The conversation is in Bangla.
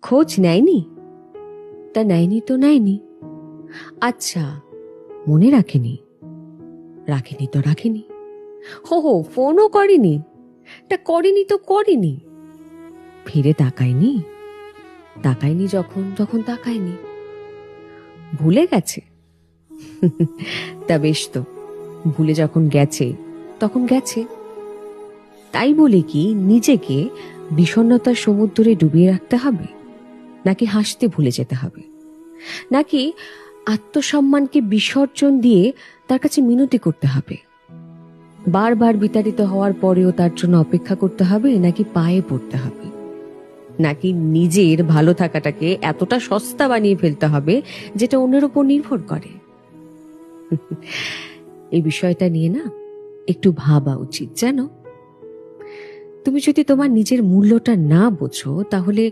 খোঁজ নেয়নি? তা নেয়নি তো নেয়নি। আচ্ছা, মনে রাখেনি? রাখেনি তো রাখেনি। হো ফোনও করেনি? তা করেনি তো করেনি। ফিরে তাকায়নি? তাকায়নি যখন তখন তাকায়নি। ভুলে গেছে? তা বেশ তো, ভুলে যখন গেছে তখন গেছে। তাই বলে কি নিজেকে বিষণ্ণতার সমুদ্রে ডুবিয়ে রাখতে হবে? নাকি হাসতে ভুলে যেতে হবে? নাকি আত্মসম্মানকে বিসর্জন দিয়ে তার কাছে মিনতি করতে হবে? বারবার বিতাড়িত হওয়ার পরেও তার জন্য অপেক্ষা করতে হবে, নাকি পায়ে পড়তে হবে? নাকি নিজের ভালো থাকাটাকে এতটা সস্তা বানিয়ে ফেলতে হবে যেটা অন্যের উপর নির্ভর করে? এই বিষয়টা নিয়ে না একটু ভাবা উচিত, জানো। তুমি যদি তোমার নিজের মূল্যটা না বোঝো, তাহলে